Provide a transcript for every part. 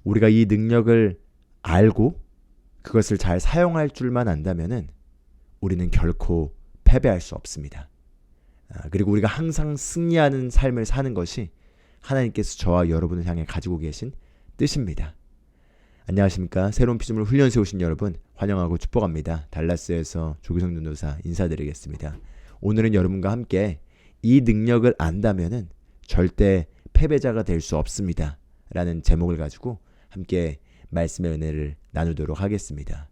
우리가 이 능력을 알고 그것을 잘 사용할 줄만 안다면은 우리는 결코 패배할 수 없습니다. 그리고 우리가 항상 승리하는 삶을 사는 것이 하나님께서 저와 여러분을 향해 가지고 계신 뜻입니다. 안녕하십니까. 새로운 피조물 훈련소에 오신 여러분 환영하고 축복합니다. 달라스에서 조규성 전도사 인사드리겠습니다. 오늘은 여러분과 함께 이 능력을 안다면은 절대 패배자가 될 수 없습니다 라는 제목을 가지고 함께 말씀의 은혜를 나누도록 하겠습니다.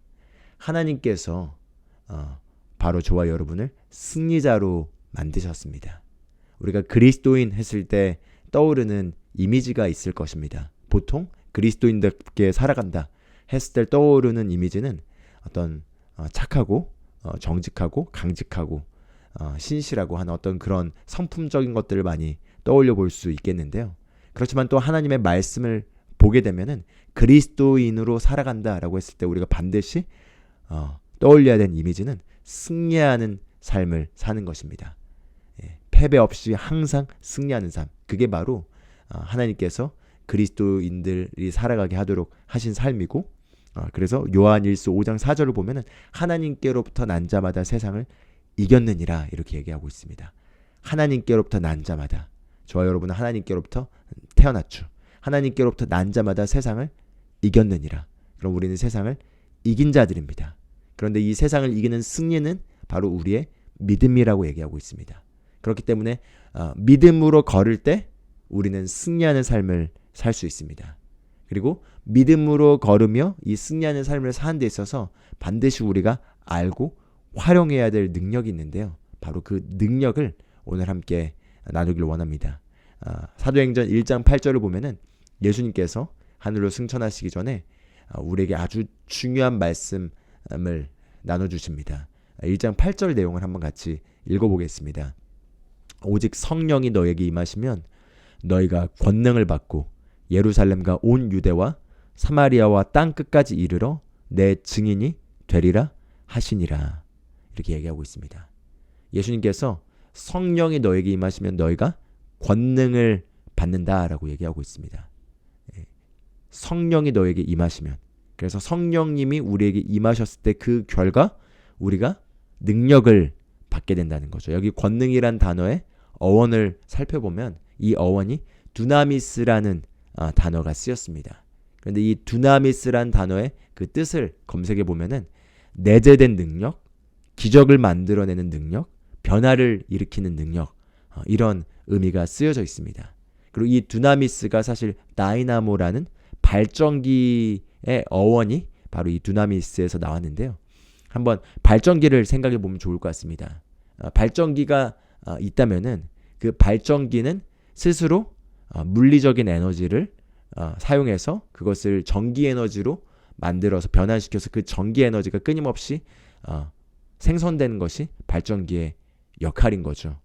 하나님께서 바로 저와 여러분을 승리자로 만드셨습니다. 우리가 그리스도인 했을 때 떠오르는 이미지가 있을 것입니다. 보통 그리스도인답게 살아간다 했을 때 떠오르는 이미지는 어떤 착하고 정직하고 강직하고 신실하고 하는 어떤 그런 성품적인 것들을 많이 떠올려 볼 수 있겠는데요. 그렇지만 또 하나님의 말씀을 보게 되면은 그리스도인으로 살아간다라고 했을 때 우리가 반드시 떠올려야 되는 이미지는 승리하는 삶을 사는 것입니다. 패배 없이 항상 승리하는 삶. 그게 바로 하나님께서 그리스도인들이 살아가게 하도록 하신 삶이고, 그래서 요한일서 5장 4절을 보면은 하나님께로부터 난 자마다 세상을 이겼느니라 이렇게 얘기하고 있습니다. 하나님께로부터 난 자마다, 저와 여러분은 하나님께로부터 태어났죠. 하나님께로부터 난 자마다 세상을 이겼느니라. 그럼 우리는 세상을 이긴 자들입니다. 그런데 이 세상을 이기는 승리는 바로 우리의 믿음이라고 얘기하고 있습니다. 그렇기 때문에 믿음으로 걸을 때 우리는 승리하는 삶을 살 수 있습니다. 그리고 믿음으로 걸으며 이 승리하는 삶을 사는 데 있어서 반드시 우리가 알고 활용해야 될 능력이 있는데요. 바로 그 능력을 오늘 함께 나누길 원합니다. 사도행전 1장 8절을 보면은 예수님께서 하늘로 승천하시기 전에 우리에게 아주 중요한 말씀을 나눠주십니다. 1장 8절 내용을 한번 같이 읽어보겠습니다. 오직 성령이 너에게 임하시면 너희가 권능을 받고 예루살렘과 온 유대와 사마리아와 땅 끝까지 이르러 내 증인이 되리라 하시니라. 이렇게 얘기하고 있습니다. 예수님께서 성령이 너에게 임하시면 너희가 권능을 받는다라고 얘기하고 있습니다. 성령이 너에게 임하시면, 그래서 성령님이 우리에게 임하셨을 때 그 결과 우리가 능력을 받게 된다는 거죠. 여기 권능이란 단어의 어원을 살펴보면 이 어원이 두나미스라는 단어가 쓰였습니다. 그런데 이 두나미스란 단어의 그 뜻을 검색해 보면은 내재된 능력, 기적을 만들어내는 능력, 변화를 일으키는 능력, 이런 의미가 쓰여져 있습니다. 그리고 이 두나미스가 사실 다이나모라는 발전기의 어원이 바로 이 두나미스에서 나왔는데요. 한번 발전기를 생각해 보면 좋을 것 같습니다. 발전기가 있다면은 그 발전기는 스스로 물리적인 에너지를 사용해서 그것을 전기 에너지로 만들어서 변환시켜서 그 전기 에너지가 끊임없이 생성되는 것이 발전기의 역할인 거죠.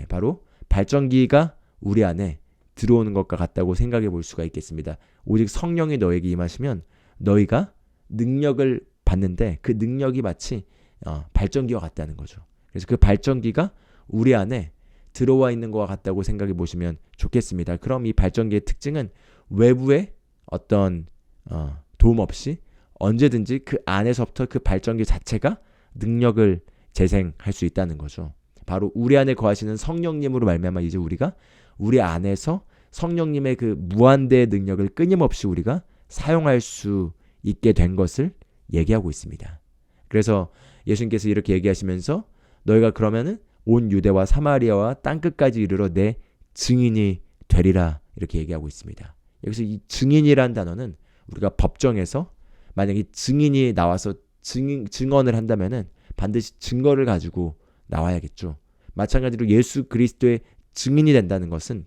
바로 발전기가 우리 안에 들어오는 것과 같다고 생각해 볼 수가 있겠습니다. 오직 성령이 너에게 임하시면 너희가 능력을 받는데 그 능력이 마치 발전기와 같다는 거죠. 그래서 그 발전기가 우리 안에 들어와 있는 것과 같다고 생각해 보시면 좋겠습니다. 그럼 이 발전기의 특징은 외부의 어떤 도움 없이 언제든지 그 안에서부터 그 발전기 자체가 능력을 재생할 수 있다는 거죠. 바로 우리 안에 거하시는 성령님으로 말미암아 이제 우리가 우리 안에서 성령님의 그 무한대의 능력을 끊임없이 우리가 사용할 수 있게 된 것을 얘기하고 있습니다. 그래서 예수님께서 이렇게 얘기하시면서 너희가 그러면은 온 유대와 사마리아와 땅끝까지 이르러 내 증인이 되리라 이렇게 얘기하고 있습니다. 여기서 이 증인이란 단어는 우리가 법정에서 만약에 증인이 나와서 증언을 한다면은 반드시 증거를 가지고 나와야겠죠. 마찬가지로 예수 그리스도의 증인이 된다는 것은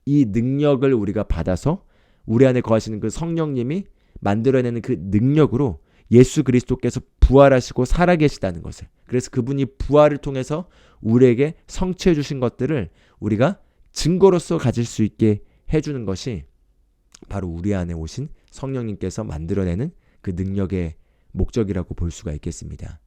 이 능력을 우리가 받아서 우리 안에 거하시는 그 성령님이 만들어내는 그 능력으로 예수 그리스도께서 부활하시고 살아계시다는 것을, 그래서 그분이 부활을 통해서 우리에게 성취해 주신 것들을 우리가 증거로서 가질 수 있게 해주는 것이 바로 우리 안에 오신 성령님께서 만들어내는 그 능력의 목적이라고 볼 수가 있겠습니다.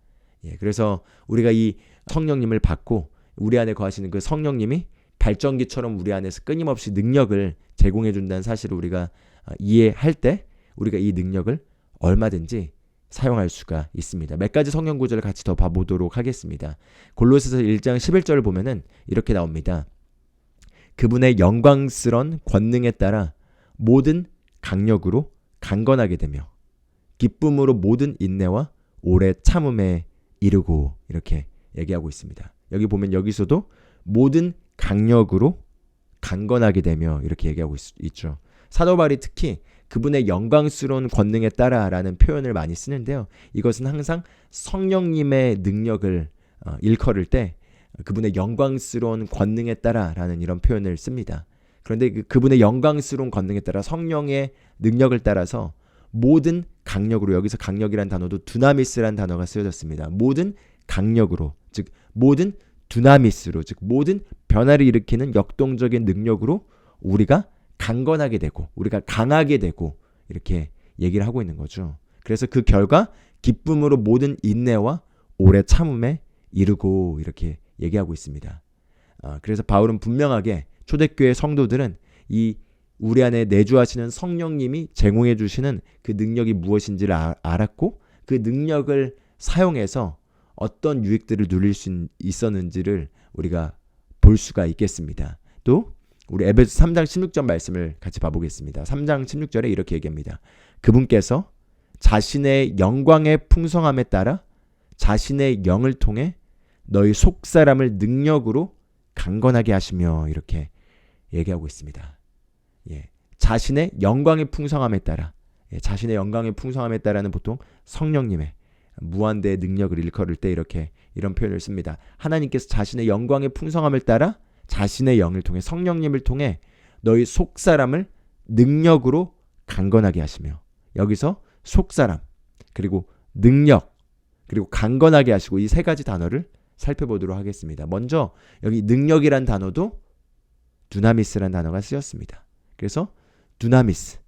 그래서 우리가 이 성령님을 받고 우리 안에 거하시는 그 성령님이 발전기처럼 우리 안에서 끊임없이 능력을 제공해 준다는 사실을 우리가 이해할 때 우리가 이 능력을 얼마든지 사용할 수가 있습니다. 몇 가지 성경 구절을 같이 더 봐보도록 하겠습니다. 골로새서 1장 11절을 보면은 이렇게 나옵니다. 그분의 영광스런 권능에 따라 모든 강력으로 강건하게 되며 기쁨으로 모든 인내와 오래 참음에 이르고 이렇게 얘기하고 있습니다. 여기 보면 여기서도 모든 강력으로 강건하게 되며 이렇게 얘기하고 있죠. 사도 바울이 특히 그분의 영광스러운 권능에 따라라는 표현을 많이 쓰는데요. 이것은 항상 성령님의 능력을 일컬을 때 그분의 영광스러운 권능에 따라라는 이런 표현을 씁니다. 그런데 그분의 영광스러운 권능에 따라 성령의 능력을 따라서 모든 강력으로, 여기서 강력이란 단어도 두나미스란 단어가 쓰여졌습니다. 모든 강력으로, 즉 모든 두나미스로, 즉 모든 변화를 일으키는 역동적인 능력으로 우리가 강건하게 되고 우리가 강하게 되고 이렇게 얘기를 하고 있는 거죠. 그래서 그 결과 기쁨으로 모든 인내와 오래 참음에 이르고 이렇게 얘기하고 있습니다. 그래서 바울은 분명하게 초대교회 성도들은 이 우리 안에 내주하시는 성령님이 제공해 주시는 그 능력이 무엇인지를 알았고 그 능력을 사용해서 어떤 유익들을 누릴 수 있었는지를 우리가 볼 수가 있겠습니다. 또 우리 에베소 3장 16절 말씀을 같이 봐보겠습니다. 3장 16절에 이렇게 얘기합니다. 그분께서 자신의 영광의 풍성함에 따라 자신의 영을 통해 너희 속사람을 능력으로 강건하게 하시며 이렇게 얘기하고 있습니다. 자신의 영광의 풍성함에 따라, 자신의 영광의 풍성함에 따라는 보통 성령님의 무한대의 능력을 일컬을 때 이런 표현을 씁니다. 하나님께서 자신의 영광의 풍성함을 따라 자신의 영을 통해, 성령님을 통해 너희 속사람을 능력으로 강건하게 하시며, 여기서 속사람 그리고 능력 그리고 강건하게 하시고 이 세 가지 단어를 살펴보도록 하겠습니다. 먼저 여기 능력이란 단어도 두나미스란 단어가 쓰였습니다. 그래서 두나미스,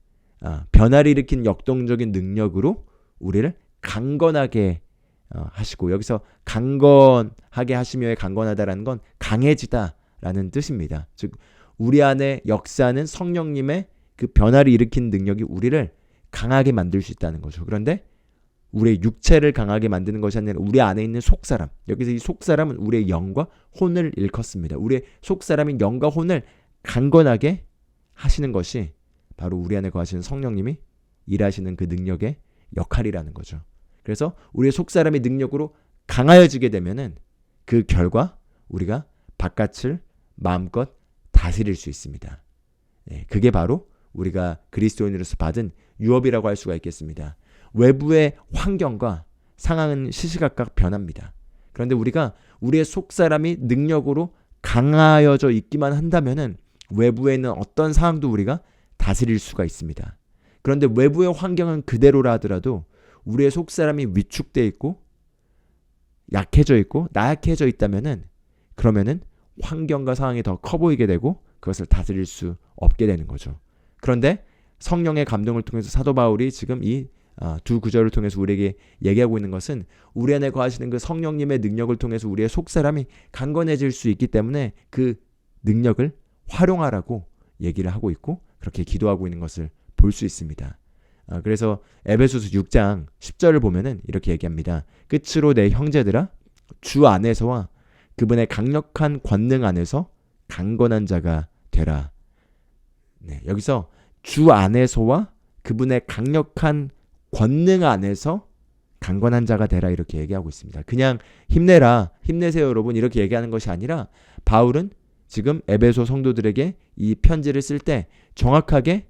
변화를 일으킨 역동적인 능력으로 우리를 강건하게 하시고, 여기서 강건하게 하시며의 강건하다라는 건 강해지다라는 뜻입니다. 즉 우리 안에 역사하는 성령님의 그 변화를 일으킨 능력이 우리를 강하게 만들 수 있다는 거죠. 그런데 우리의 육체를 강하게 만드는 것이 아니라 우리 안에 있는 속사람, 여기서 이 속사람은 우리의 영과 혼을 일컫습니다. 우리의 속사람인 영과 혼을 강건하게 하시는 것이 바로 우리 안에 거하시는 성령님이 일하시는 그 능력의 역할이라는 거죠. 그래서 우리의 속사람의 능력으로 강하여지게 되면은 그 결과 우리가 바깥을 마음껏 다스릴 수 있습니다. 그게 바로 우리가 그리스도인으로서 받은 유업이라고 할 수가 있겠습니다. 외부의 환경과 상황은 시시각각 변합니다. 그런데 우리가 우리의 속사람이 능력으로 강하여져 있기만 한다면은 외부에 있는 어떤 상황도 우리가 다스릴 수가 있습니다. 그런데 외부의 환경은 그대로라 하더라도 우리의 속사람이 위축되어 있고 약해져 있고 나약해져 있다면은 그러면은 환경과 상황이 더 커 보이게 되고 그것을 다스릴 수 없게 되는 거죠. 그런데 성령의 감동을 통해서 사도 바울이 지금 이 두 구절을 통해서 우리에게 얘기하고 있는 것은 우리 안에 거하시는 그 성령님의 능력을 통해서 우리의 속사람이 강건해질 수 있기 때문에 그 능력을 활용하라고 얘기를 하고 있고 그렇게 기도하고 있는 것을 볼 수 있습니다. 그래서 에베소서 6장 10절을 보면은 이렇게 얘기합니다. 끝으로 내 형제들아 주 안에서와 그분의 강력한 권능 안에서 강건한 자가 되라. 여기서 주 안에서와 그분의 강력한 권능 안에서 강건한 자가 되라 이렇게 얘기하고 있습니다. 그냥 힘내라, 힘내세요 여러분 이렇게 얘기하는 것이 아니라 바울은 지금 에베소 성도들에게 이 편지를 쓸 때 정확하게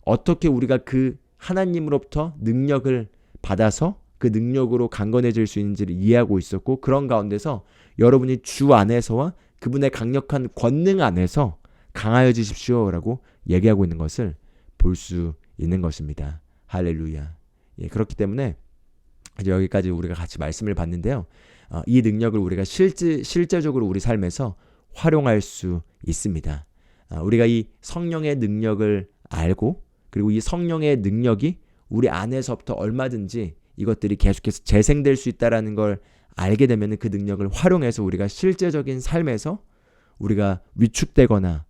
어떻게 우리가 그 하나님으로부터 능력을 받아서 그 능력으로 강건해질 수 있는지를 이해하고 있었고, 그런 가운데서 여러분이 주 안에서와 그분의 강력한 권능 안에서 강하여지십시오 라고 얘기하고 있는 것을 볼 수 있는 것입니다. 할렐루야. 그렇기 때문에 이제 여기까지 우리가 같이 말씀을 봤는데요. 이 능력을 우리가 실제적으로 우리 삶에서 활용할 수 있습니다. 우리가 이 성령의 능력을 알고 그리고 이 성령의 능력이 우리 안에서부터 얼마든지 이것들이 계속해서 재생될 수 있다는 걸 알게 되면 그 능력을 활용해서 우리가 실제적인 삶에서 우리가 위축되거나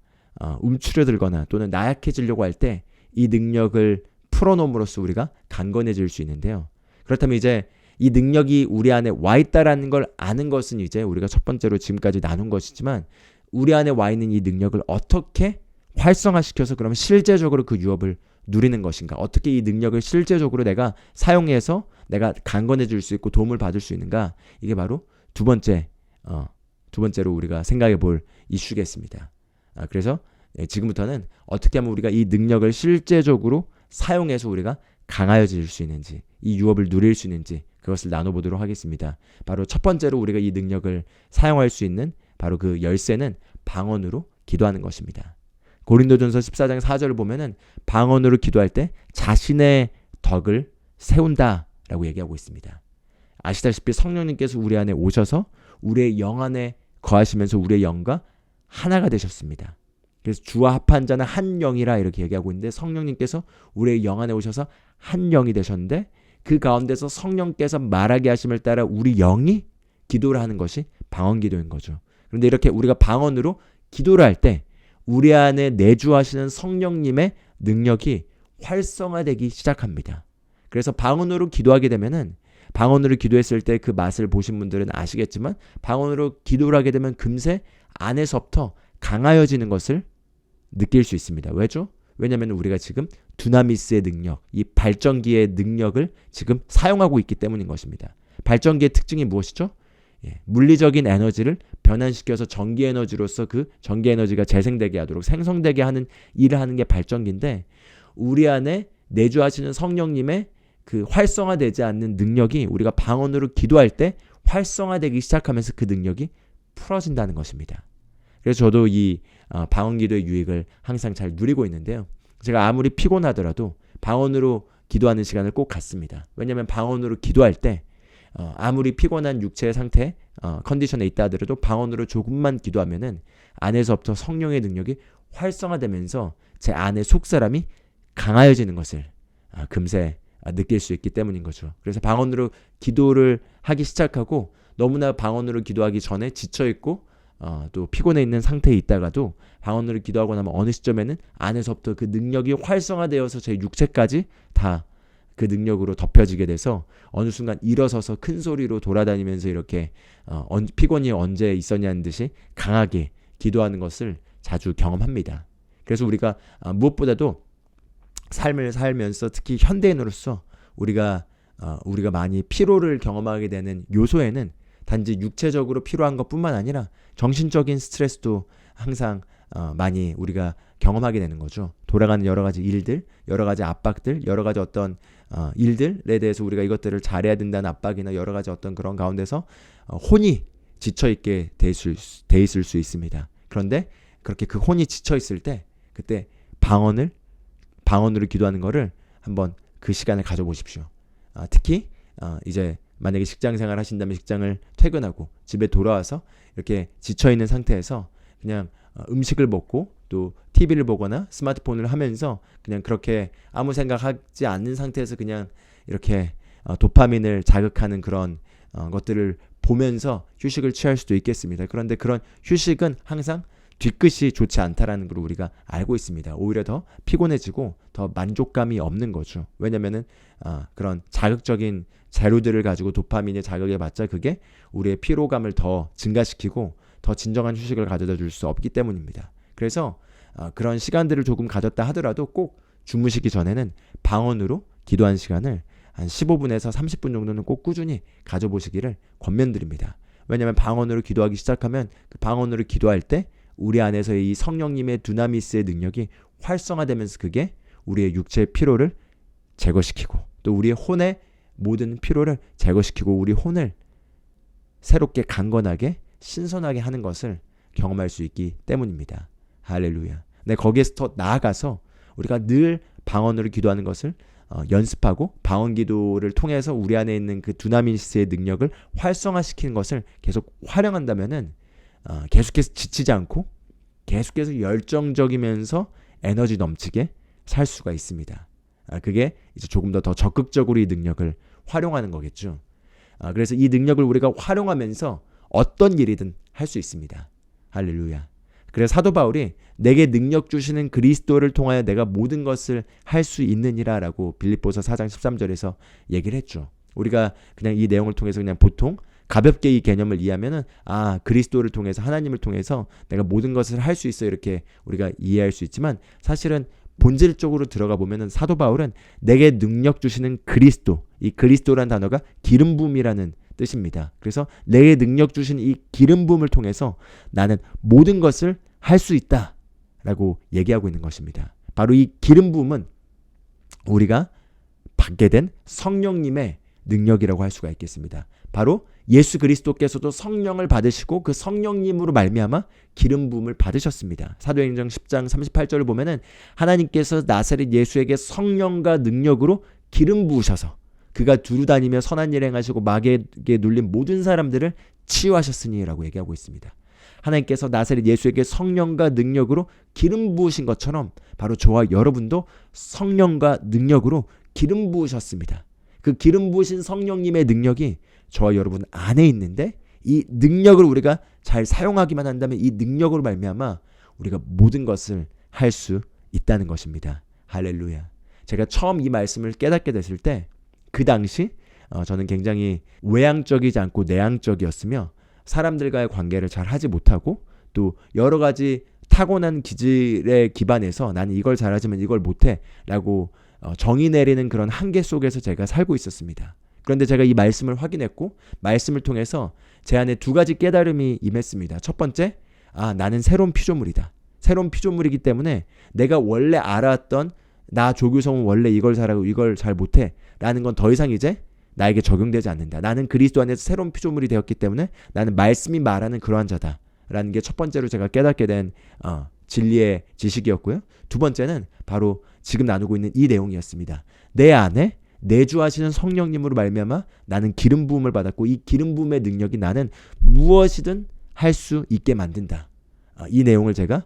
움츠려들거나 또는 나약해지려고 할 때 이 능력을 풀어놓음으로써 우리가 강건해질 수 있는데요. 그렇다면 이제 이 능력이 우리 안에 와 있다라는 걸 아는 것은 이제 우리가 첫 번째로 지금까지 나눈 것이지만 우리 안에 와 있는 이 능력을 어떻게 활성화시켜서 그러면 실제적으로 그 유업을 누리는 것인가? 어떻게 이 능력을 실제적으로 내가 사용해서 내가 강건해질 수 있고 도움을 받을 수 있는가? 이게 바로 두 번째로 우리가 생각해 볼 이슈겠습니다. 그래서 지금부터는 어떻게 하면 우리가 이 능력을 실제적으로 사용해서 우리가 강하여질 수 있는지, 이 유업을 누릴 수 있는지 그것을 나눠보도록 하겠습니다. 바로 첫 번째로 우리가 이 능력을 사용할 수 있는 바로 그 열쇠는 방언으로 기도하는 것입니다. 고린도전서 14장 4절을 보면은 방언으로 기도할 때 자신의 덕을 세운다라고 얘기하고 있습니다. 아시다시피 성령님께서 우리 안에 오셔서 우리의 영 안에 거하시면서 우리의 영과 하나가 되셨습니다. 그래서 주와 합한 자는 한 영이라 이렇게 얘기하고 있는데 성령님께서 우리의 영 안에 오셔서 한 영이 되셨는데 그 가운데서 성령께서 말하게 하심을 따라 우리 영이 기도를 하는 것이 방언 기도인 거죠. 그런데 이렇게 우리가 방언으로 기도를 할 때 우리 안에 내주하시는 성령님의 능력이 활성화되기 시작합니다. 그래서 방언으로 기도하게 되면은 방언으로 기도했을 때 그 맛을 보신 분들은 아시겠지만 방언으로 기도를 하게 되면 금세 안에서부터 강하여지는 것을 느낄 수 있습니다. 왜죠? 왜냐하면 우리가 지금 두나미스의 능력, 이 발전기의 능력을 지금 사용하고 있기 때문인 것입니다. 발전기의 특징이 무엇이죠? 물리적인 에너지를 변환시켜서 전기 에너지로서 그 전기 에너지가 재생되게 하도록 생성되게 하는 일을 하는 게 발전기인데 우리 안에 내주하시는 성령님의 그 활성화되지 않는 능력이 우리가 방언으로 기도할 때 활성화되기 시작하면서 그 능력이 풀어진다는 것입니다. 그래서 저도 이 방언 기도의 유익을 항상 잘 누리고 있는데요. 제가 아무리 피곤하더라도 방언으로 기도하는 시간을 꼭 갖습니다. 왜냐하면 방언으로 기도할 때 아무리 피곤한 육체의 상태, 컨디션에 있다 하더라도 방언으로 조금만 기도하면은 안에서부터 성령의 능력이 활성화되면서 제 안의 속사람이 강하여지는 것을 금세 느낄 수 있기 때문인 거죠. 그래서 방언으로 기도를 하기 시작하고 너무나 방언으로 기도하기 전에 지쳐있고 또 피곤해 있는 상태에 있다가도 방언으로 기도하고 나면 어느 시점에는 안에서부터 그 능력이 활성화되어서 제 육체까지 다 그 능력으로 덮여지게 돼서 어느 순간 일어서서 큰 소리로 돌아다니면서 이렇게 피곤이 언제 있었냐는 듯이 강하게 기도하는 것을 자주 경험합니다. 그래서 우리가 무엇보다도 삶을 살면서 특히 현대인으로서 우리가 많이 피로를 경험하게 되는 요소에는 단지 육체적으로 피로한 것뿐만 아니라 정신적인 스트레스도 항상 많이 우리가 경험하게 되는 거죠. 돌아가는 여러 가지 일들, 여러 가지 압박들, 여러 가지 어떤 일들에 대해서 우리가 이것들을 잘해야 된다는 압박이나 여러 가지 어떤 그런 가운데서 혼이 지쳐있게 돼 있을 수 있습니다. 그런데 그렇게 그 혼이 지쳐있을 때 그때 방언으로 기도하는 거를 한번 그 시간을 가져보십시오. 특히 이제 만약에 직장 생활 하신다면 직장을 퇴근하고 집에 돌아와서 이렇게 지쳐있는 상태에서 그냥 음식을 먹고 또 TV를 보거나 스마트폰을 하면서 그냥 그렇게 아무 생각하지 않는 상태에서 그냥 이렇게 도파민을 자극하는 그런 것들을 보면서 휴식을 취할 수도 있겠습니다. 그런데 그런 휴식은 항상 뒤끝이 좋지 않다라는 걸 우리가 알고 있습니다. 오히려 더 피곤해지고 더 만족감이 없는 거죠. 왜냐면은 그런 자극적인 재료들을 가지고 도파민의 자극에 받자 그게 우리의 피로감을 더 증가시키고 더 진정한 휴식을 가져다 줄 수 없기 때문입니다. 그래서 그런 시간들을 조금 가졌다 하더라도 꼭 주무시기 전에는 방언으로 기도한 시간을 한 15분에서 30분 정도는 꼭 꾸준히 가져보시기를 권면드립니다. 왜냐하면 방언으로 기도하기 시작하면 그 방언으로 기도할 때 우리 안에서의 이 성령님의 두나미스의 능력이 활성화되면서 그게 우리의 육체의 피로를 제거시키고 또 우리의 혼의 모든 피로를 제거시키고 우리 혼을 새롭게 강건하게 신선하게 하는 것을 경험할 수 있기 때문입니다. 할렐루야. 네, 거기에서 더 나아가서 우리가 늘 방언으로 기도하는 것을 연습하고 방언 기도를 통해서 우리 안에 있는 그 두나미스의 능력을 활성화시키는 것을 계속 활용한다면은 계속해서 지치지 않고 계속해서 열정적이면서 에너지 넘치게 살 수가 있습니다. 그게 이제 조금 더 적극적으로 이 능력을 활용하는 거겠죠. 그래서 이 능력을 우리가 활용하면서 어떤 일이든 할 수 있습니다. 할렐루야. 그래서 사도 바울이 내게 능력 주시는 그리스도를 통하여 내가 모든 것을 할 수 있느니라 라고 빌립보서 4장 13절에서 얘기를 했죠. 우리가 그냥 이 내용을 통해서 그냥 보통 가볍게 이 개념을 이해하면은 그리스도를 통해서 하나님을 통해서 내가 모든 것을 할 수 있어 이렇게 우리가 이해할 수 있지만 사실은 본질적으로 들어가 보면은 사도 바울은 내게 능력 주시는 그리스도, 이 그리스도란 단어가 기름 부음이라는 뜻입니다. 그래서 내게 능력 주신 이 기름 부음을 통해서 나는 모든 것을 할 수 있다라고 얘기하고 있는 것입니다. 바로 이 기름 부음은 우리가 받게 된 성령님의 능력이라고 할 수가 있겠습니다. 바로 예수 그리스도께서도 성령을 받으시고 그 성령님으로 말미암아 기름 부음을 받으셨습니다. 사도행전 10장 38절을 보면은 하나님께서 나사렛 예수에게 성령과 능력으로 기름 부으셔서 그가 두루 다니며 선한 일 행하시고 마귀에게 눌린 모든 사람들을 치유하셨으니라고 얘기하고 있습니다. 하나님께서 나사렛 예수에게 성령과 능력으로 기름 부으신 것처럼 바로 저와 여러분도 성령과 능력으로 기름 부으셨습니다. 그 기름 부으신 성령님의 능력이 저와 여러분 안에 있는데 이 능력을 우리가 잘 사용하기만 한다면 이 능력으로 말미암아 우리가 모든 것을 할 수 있다는 것입니다. 할렐루야. 제가 처음 이 말씀을 깨닫게 됐을 때 그 당시 저는 굉장히 외향적이지 않고 내향적이었으며 사람들과의 관계를 잘 하지 못하고 또 여러 가지 타고난 기질에 기반해서 나는 이걸 잘하지만 이걸 못해 라고 정의 내리는 그런 한계 속에서 제가 살고 있었습니다. 그런데 제가 이 말씀을 확인했고 말씀을 통해서 제 안에 두 가지 깨달음이 임했습니다. 첫 번째, 나는 새로운 피조물이다. 새로운 피조물이기 때문에 내가 원래 알았던 나 조규성은 원래 이걸 잘하고 이걸 잘 못해 라는 건 더 이상 이제 나에게 적용되지 않는다. 나는 그리스도 안에서 새로운 피조물이 되었기 때문에 나는 말씀이 말하는 그러한 자다 라는 게 첫 번째로 제가 깨닫게 된 진리의 지식이었고요. 두 번째는 바로 지금 나누고 있는 이 내용이었습니다. 내 안에 내주하시는 성령님으로 말미암아 나는 기름 부음을 받았고 이 기름 부음의 능력이 나는 무엇이든 할 수 있게 만든다. 이 내용을 제가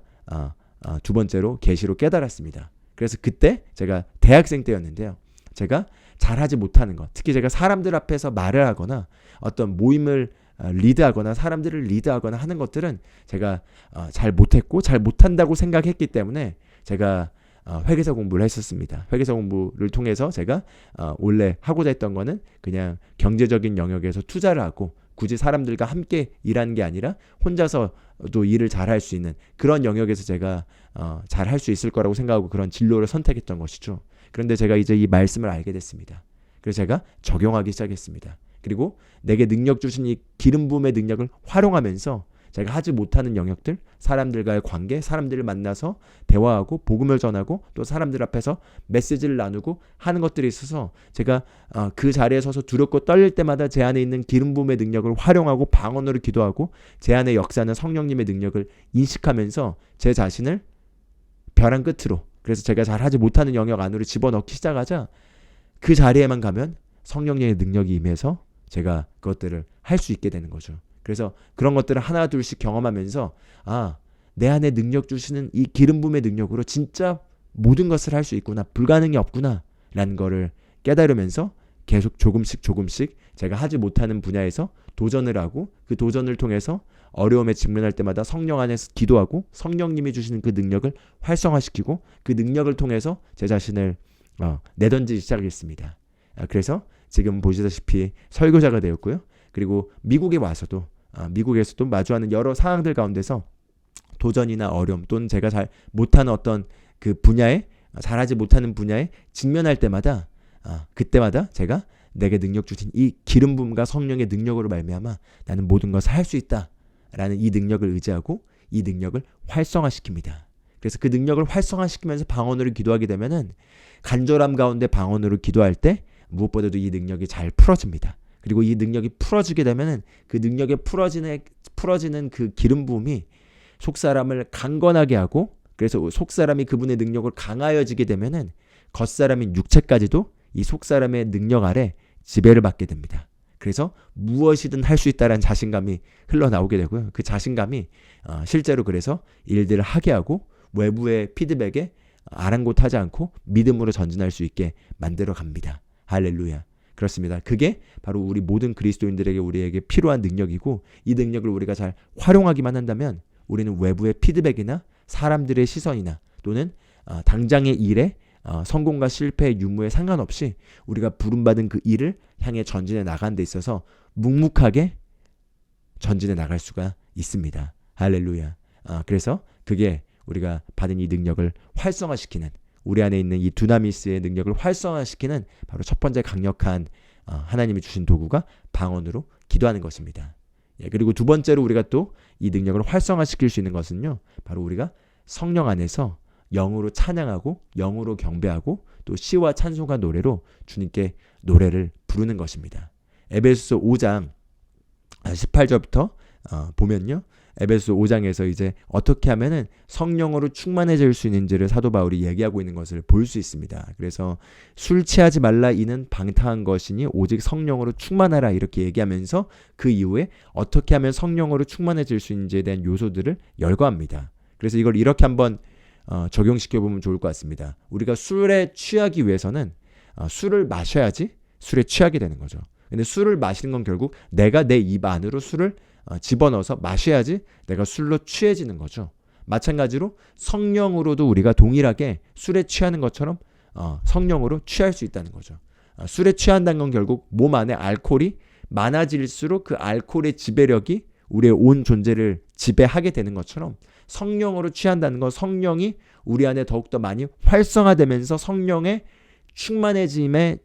두 번째로 계시로 깨달았습니다. 그래서 그때 제가 대학생 때였는데요. 제가 잘하지 못하는 것, 특히 제가 사람들 앞에서 말을 하거나 어떤 모임을 리드하거나 사람들을 리드하거나 하는 것들은 제가 잘 못했고 잘 못한다고 생각했기 때문에 제가 회계사 공부를 했었습니다. 회계사 공부를 통해서 제가 원래 하고자 했던 거는 그냥 경제적인 영역에서 투자를 하고 굳이 사람들과 함께 일하는 게 아니라 혼자서도 일을 잘할 수 있는 그런 영역에서 제가 잘할 수 있을 거라고 생각하고 그런 진로를 선택했던 것이죠. 그런데 제가 이제 이 말씀을 알게 됐습니다. 그래서 제가 적용하기 시작했습니다. 그리고 내게 능력 주신 이 기름 부음의 능력을 활용하면서 제가 하지 못하는 영역들, 사람들과의 관계, 사람들을 만나서 대화하고 복음을 전하고 또 사람들 앞에서 메시지를 나누고 하는 것들이 있어서 제가 그 자리에 서서 두렵고 떨릴 때마다 제 안에 있는 기름 부음의 능력을 활용하고 방언으로 기도하고 제 안에 역사하는 성령님의 능력을 인식하면서 제 자신을 벼랑 끝으로, 그래서 제가 잘 하지 못하는 영역 안으로 집어넣기 시작하자 그 자리에만 가면 성령님의 능력이 임해서 제가 그것들을 할 수 있게 되는 거죠. 그래서 그런 것들을 하나 둘씩 경험하면서 내 안에 능력 주시는 이 기름 부음의 능력으로 진짜 모든 것을 할 수 있구나, 불가능이 없구나 라는 거를 깨달으면서 계속 조금씩 제가 하지 못하는 분야에서 도전을 하고 그 도전을 통해서 어려움에 직면할 때마다 성령 안에서 기도하고 성령님이 주시는 그 능력을 활성화시키고 그 능력을 통해서 제 자신을 내던지기 시작했습니다. 그래서 지금 보시다시피 설교자가 되었고요. 그리고 미국에 와서도 미국에서도 마주하는 여러 상황들 가운데서 도전이나 어려움 또는 제가 잘 못하는 어떤 그 분야에 잘하지 못하는 분야에 직면할 때마다 그때마다 제가 내게 능력 주신 이 기름 부음과 성령의 능력으로 말미암아 나는 모든 것을 할 수 있다라는 이 능력을 의지하고 이 능력을 활성화시킵니다. 그래서 그 능력을 활성화시키면서 방언으로 기도하게 되면은 간절함 가운데 방언으로 기도할 때 무엇보다도 이 능력이 잘 풀어집니다. 그리고 이 능력이 풀어지게 되면은 그 능력에 풀어지는 그 기름 부음이 속사람을 강건하게 하고, 그래서 속사람이 그분의 능력을 강하여지게 되면은 겉사람인 육체까지도 이 속사람의 능력 아래 지배를 받게 됩니다. 그래서 무엇이든 할 수 있다라는 자신감이 흘러나오게 되고요. 그 자신감이 실제로 그래서 일들을 하게 하고 외부의 피드백에 아랑곳하지 않고 믿음으로 전진할 수 있게 만들어 갑니다. 할렐루야. 그렇습니다. 그게 바로 우리 모든 그리스도인들에게 우리에게 필요한 능력이고 이 능력을 우리가 잘 활용하기만 한다면 우리는 외부의 피드백이나 사람들의 시선이나 또는 당장의 일에 성공과 실패의 유무에 상관없이 우리가 부름받은 그 일을 향해 전진해 나가는 데 있어서 묵묵하게 전진해 나갈 수가 있습니다. 할렐루야. 그래서 그게 우리가 받은 이 능력을 활성화시키는, 우리 안에 있는 이 두나미스의 능력을 활성화시키는 바로 첫 번째 강력한 하나님이 주신 도구가 방언으로 기도하는 것입니다. 그리고 두 번째로 우리가 또 이 능력을 활성화시킬 수 있는 것은요, 바로 우리가 성령 안에서 영으로 찬양하고 영으로 경배하고 또 시와 찬송과 노래로 주님께 노래를 부르는 것입니다. 에베소서 5장 18절부터 보면요, 에베소 5장에서 이제 어떻게 하면은 성령으로 충만해질 수 있는지를 사도 바울이 얘기하고 있는 것을 볼 수 있습니다. 그래서 술 취하지 말라, 이는 방탕한 것이니 오직 성령으로 충만하라, 이렇게 얘기하면서 그 이후에 어떻게 하면 성령으로 충만해질 수 있는지에 대한 요소들을 열거합니다. 그래서 이걸 이렇게 한번 적용시켜 보면 좋을 것 같습니다. 우리가 술에 취하기 위해서는 술을 마셔야지 술에 취하게 되는 거죠. 근데 술을 마시는 건 결국 내가 내 입 안으로 술을 집어넣어서 마셔야지 내가 술로 취해지는 거죠. 마찬가지로 성령으로도 우리가 동일하게 술에 취하는 것처럼 성령으로 취할 수 있다는 거죠. 술에 취한다는 건 결국 몸 안에 알코올이 많아질수록 그 알코올의 지배력이 우리의 온 존재를 지배하게 되는 것처럼 성령으로 취한다는 건 성령이 우리 안에 더욱더 많이 활성화되면서 성령의 충만해짐의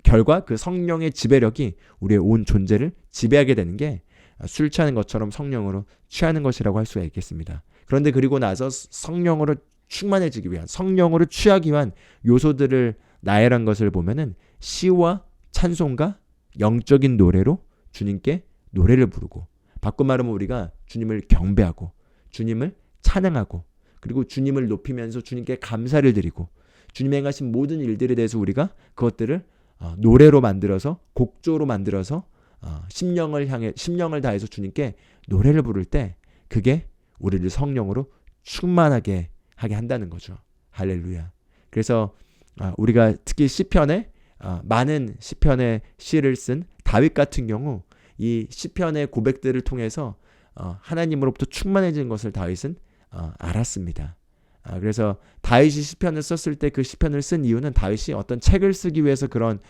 결과 그 성령의 지배력이 우리의 온 존재를 지배하게 되는 게 술 취하는 것처럼 성령으로 취하는 것이라고 할 수가 있겠습니다. 그런데 그리고 나서 성령으로 충만해지기 위한, 성령으로 취하기 위한 요소들을 나열한 것을 보면은 시와 찬송과 영적인 노래로 주님께 노래를 부르고, 바꿔 말하면 우리가 주님을 경배하고 주님을 찬양하고 그리고 주님을 높이면서 주님께 감사를 드리고 주님이 행하신 모든 일들에 대해서 우리가 그것들을 노래로 만들어서, 곡조로 만들어서 심령을 다해서 주님께 노래를 부를 때 그게 우리를 성령으로 충만하게 하게 한다는 거죠. 할렐루야. 그래서 우리가 특히 시편에 많은 시편의 시를 쓴 다윗 같은 경우 이 시편의 고백들을 통해서 하나님으로부터 충만해진 것을 다윗은 알았습니다. 그래서 다윗이 시편을 썼을 때 그 시편을 쓴 이유는 다윗이 어떤 책을 쓰기 위해서 그런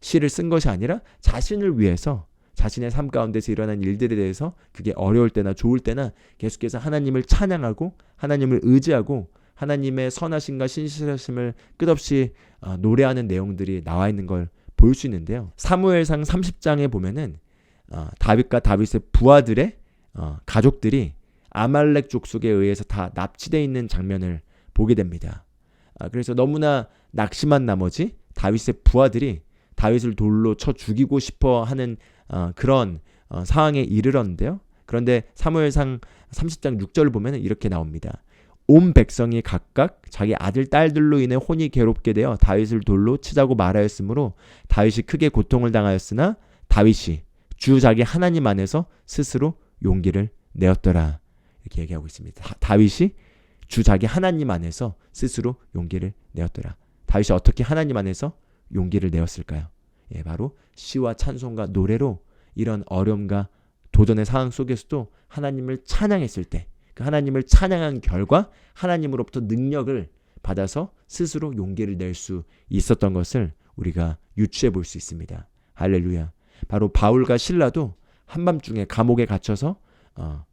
시를 쓴 것이 아니라 자신을 위해서, 자신의 삶 가운데서 일어난 일들에 대해서 그게 어려울 때나 좋을 때나 계속해서 하나님을 찬양하고 하나님을 의지하고 하나님의 선하심과 신실하심을 끝없이 노래하는 내용들이 나와 있는 걸 볼 수 있는데요. 사무엘상 30장에 보면은 다윗과 다윗의 부하들의 가족들이 아말렉 족속에 의해서 다 납치되어 있는 장면을 보게 됩니다. 그래서 너무나 낙심한 나머지 다윗의 부하들이 다윗을 돌로 쳐 죽이고 싶어 하는 그런 상황에 이르렀는데요. 그런데 사무엘상 30장 6절을 보면 이렇게 나옵니다. 온 백성이 각각 자기 아들 딸들로 인해 혼이 괴롭게 되어 다윗을 돌로 치자고 말하였으므로 다윗이 크게 고통을 당하였으나 다윗이 주 자기 하나님 안에서 스스로 용기를 내었더라, 이렇게 얘기하고 있습니다. 다윗이 주 자기 하나님 안에서 스스로 용기를 내었더라. 다윗이 어떻게 하나님 안에서 용기를 내었을까요? 바로 시와 찬송과 노래로 이런 어려움과 도전의 상황 속에서도 하나님을 찬양했을 때, 그 하나님을 찬양한 결과 하나님으로부터 능력을 받아서 스스로 용기를 낼 수 있었던 것을 우리가 유추해 볼 수 있습니다. 할렐루야. 바로 바울과 실라도 한밤중에 감옥에 갇혀서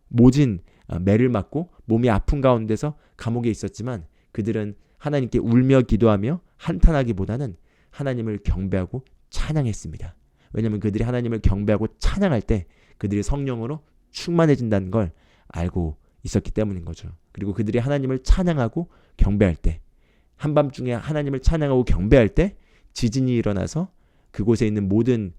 모진 매를 맞고 몸이 아픈 가운데서 감옥에 있었지만 그들은 하나님께 울며 기도하며 한탄하기보다는 하나님을 경배하고 찬양했습니다. 왜냐하면 그들이 하나님을 경배하고 찬양할 때 그들이 성령으로 충만해진다는 걸 알고 있었기 때문인 거죠. 그리고 그들이 하나님을 찬양하고 경배할 때, 한밤중에 하나님을 찬양하고 경배할 때 지진이 일어나서 그곳에 있는 모든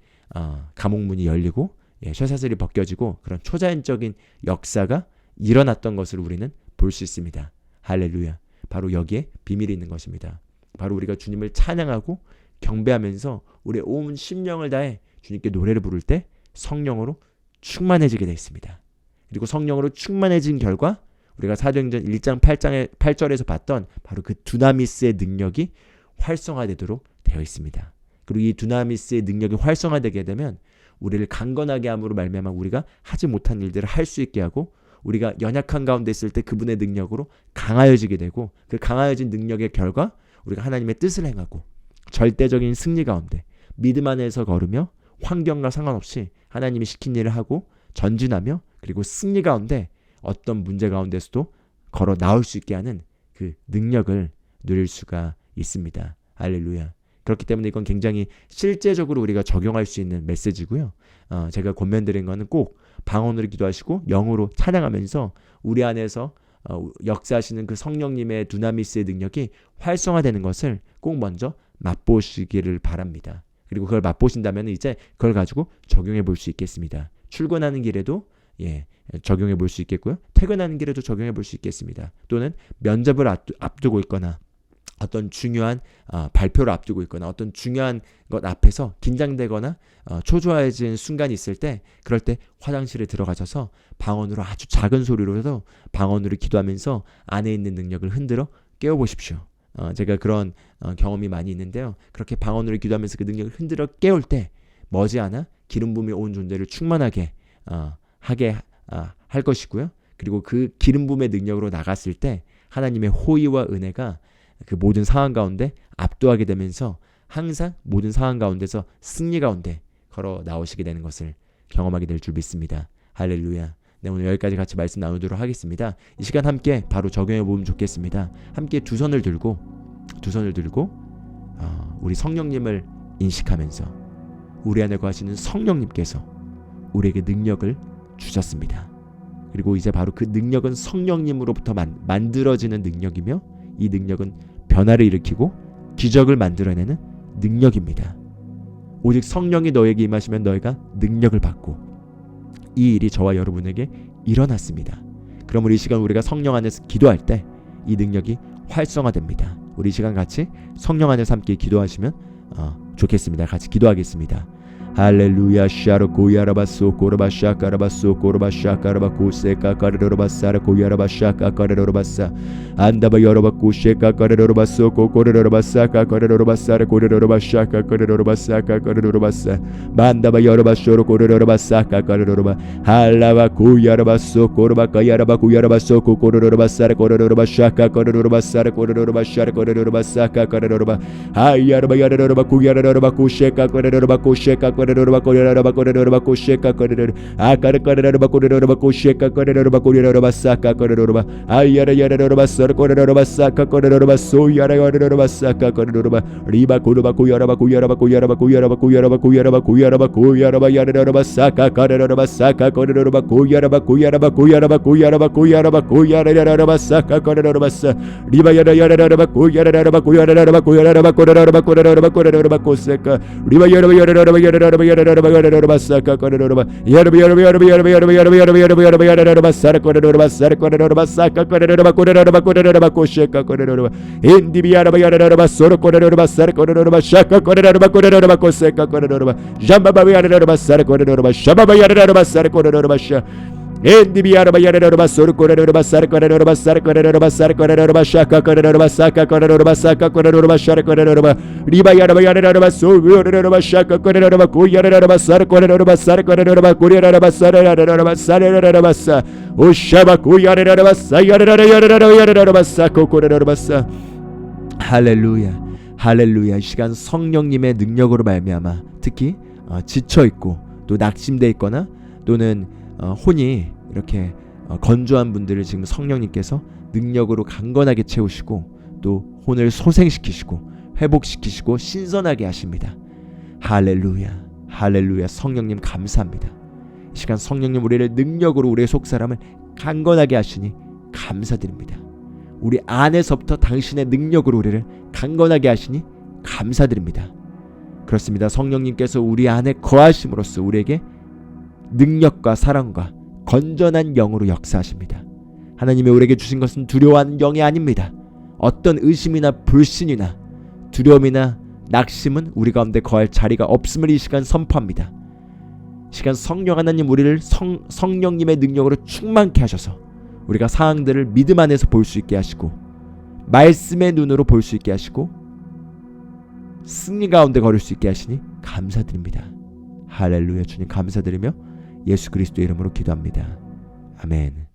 감옥문이 열리고 쇠사슬이 벗겨지고 그런 초자연적인 역사가 일어났던 것을 우리는 볼 수 있습니다. 할렐루야. 바로 여기에 비밀이 있는 것입니다. 바로 우리가 주님을 찬양하고 경배하면서 우리의 온 심령을 다해 주님께 노래를 부를 때 성령으로 충만해지게 되어 있습니다. 그리고 성령으로 충만해진 결과 우리가 사도행전 1장 8절에서 봤던 바로 그 두나미스의 능력이 활성화되도록 되어 있습니다. 그리고 이 두나미스의 능력이 활성화되게 되면 우리를 강건하게 함으로 말미암아 우리가 하지 못한 일들을 할 수 있게 하고 우리가 연약한 가운데 있을 때 그분의 능력으로 강하여지게 되고, 그 강하여진 능력의 결과 우리가 하나님의 뜻을 행하고 절대적인 승리 가운데 믿음 안에서 걸으며 환경과 상관없이 하나님이 시킨 일을 하고 전진하며, 그리고 승리 가운데 어떤 문제 가운데서도 걸어 나올 수 있게 하는 그 능력을 누릴 수가 있습니다. 할렐루야. 그렇기 때문에 이건 굉장히 실제적으로 우리가 적용할 수 있는 메시지고요. 제가 권면드린 거는 꼭 방언으로 기도하시고 영으로 찬양하면서 우리 안에서 역사하시는 그 성령님의 두나미스의 능력이 활성화되는 것을 꼭 먼저 맛보시기를 바랍니다. 그리고 그걸 맛보신다면 이제 그걸 가지고 적용해 볼 수 있겠습니다. 출근하는 길에도 적용해 볼 수 있겠고요. 퇴근하는 길에도 적용해 볼 수 있겠습니다. 또는 면접을 앞두고 있거나 어떤 중요한 발표를 앞두고 있거나 어떤 중요한 것 앞에서 긴장되거나 초조해진 순간이 있을 때, 그럴 때 화장실에 들어가셔서 방언으로, 아주 작은 소리로도 방언으로 기도하면서 안에 있는 능력을 흔들어 깨워보십시오. 제가 그런 경험이 많이 있는데요. 그렇게 방언으로 기도하면서 그 능력을 흔들어 깨울 때 머지않아 기름 부음이 온 존재를 충만하게 하게 할 것이고요. 그리고 그 기름 부음의 능력으로 나갔을 때 하나님의 호의와 은혜가 그 모든 상황 가운데 압도하게 되면서 항상 모든 상황 가운데서 승리 가운데 걸어 나오시게 되는 것을 경험하게 될 줄 믿습니다. 할렐루야. 네, 오늘 여기까지 같이 말씀 나누도록 하겠습니다. 이 시간 함께 바로 적용해 보면 좋겠습니다. 함께 두 손을 들고 우리 성령님을 인식하면서 우리 안에 거하시는 성령님께서 우리에게 능력을 주셨습니다. 그리고 이제 바로 그 능력은 성령님으로부터 만들어지는 능력이며, 이 능력은 변화를 일으키고 기적을 만들어내는 능력입니다. 오직 성령이 너에게 임하시면 너희가 능력을 받고, 이 일이 저와 여러분에게 일어났습니다. 그럼 우리 이 시간 우리가 성령 안에서 기도할 때 이 능력이 활성화됩니다. 우리 이 시간 같이 성령 안에서 함께 기도하시면 좋겠습니다. 같이 기도하겠습니다. 할렐루야. 샤로 고야라바소 고르바샤 까라바소 고르바샤 까라바고세까 까르르바사라 고야라바샤 까르르바사 안다바 여러바고 셰까 까르르바소 고르르바사 까르르바사라 고르르바샤 까르르바사 까르르바사 만다바 여러바쇼로 고르르바사 까르르바 할라바 고야라바소 고르바까 야라바 고야라바소 고르르바사라 고르르바샤 까르르바사라 고르르바샤라 고르르바사 까르르바 하야라바 야라바 고야라바 고셰까 까르르바 고셰까 꼬르르바 꼬르르바 꼬르르바 꼬셰까 꼬르르 아까르 꼬르르바 꼬르르바 꼬셰까 꼬르르바 꼬르르바 사까 꼬르르바 아야라 야라르바 서르 꼬르르바 사까 꼬르르바 소야라 야라르바 사까 꼬르르바 리바 고르바 고야라바 고야라바 고야라바 고야라바 고야라바 고야라바 고야라바 고야라바 야라르바 사까 꼬르르바 사까 꼬르르바 고야라바 고야라바 고야라바 고야라바 고야라바 고야라르바 사까 꼬르르바 사 리바 야라 야라르바 고야라르바 고야라르바 고야라바 꼬르르바 꼬르르바 꼬르르바 꼬세까 리바 야라바 야라르바 야라르바 야라르바 꼬르르바 야라르바 야라르바 사라 꼬르르바 사라 꼬르르바 사까 꼬르르바 꼬르르바 꼬르르바 꼬셰까 꼬르르바 인디비 야라바 야라르바 소르 꼬르르바 사라 꼬르르바 샤까 꼬르르바 꼬르르바 꼬세까 꼬르르바 잠바바 야라르바 사라 꼬르르바 샤바바 야라르바 사라 꼬르르바 샤 엔디비아르바 야르르바 소르 꼬르르바 사르 꼬르르바 사르 꼬르르바 사르 꼬르르바 샤카 꼬르르바 사카 꼬르르바 사카 꼬르르바 샤르 꼬르르바 리바 야르바 야르르바 소르르바 샤카 꼬르르바 고야르르바 사르 꼬르르바 사르 꼬르르바 고야르르바 사르르르바 사르르르바 사 오샤바 고야르르바 사야르르 야르르바 사코 꼬르르바 사 할렐루야. 할렐루야. 이 시간 성령님의 능력으로 말미암아 특히 지쳐 있고 또 낙심돼 있거나 또는 혼이 이렇게 건조한 분들을 지금 성령님께서 능력으로 강건하게 채우시고 또 혼을 소생시키시고 회복시키시고 신선하게 하십니다. 할렐루야. 할렐루야. 성령님 감사합니다. 이 시간 성령님 우리를 능력으로 우리의 속사람을 강건하게 하시니 감사드립니다. 우리 안에서부터 당신의 능력으로 우리를 강건하게 하시니 감사드립니다. 그렇습니다. 성령님께서 우리 안에 거하심으로써 우리에게 능력과 사랑과 건전한 영으로 역사하십니다. 하나님이 우리에게 주신 것은 두려워하는 영이 아닙니다. 어떤 의심이나 불신이나 두려움이나 낙심은 우리 가운데 거할 자리가 없음을 이 시간 선포합니다. 이 시간 성령 하나님 우리를 성령님의 능력으로 충만케 하셔서 우리가 상황들을 믿음 안에서 볼 수 있게 하시고 말씀의 눈으로 볼 수 있게 하시고 승리 가운데 걸을 수 있게 하시니 감사드립니다. 할렐루야. 주님 감사드리며 예수 그리스도의 이름으로 기도합니다. 아멘.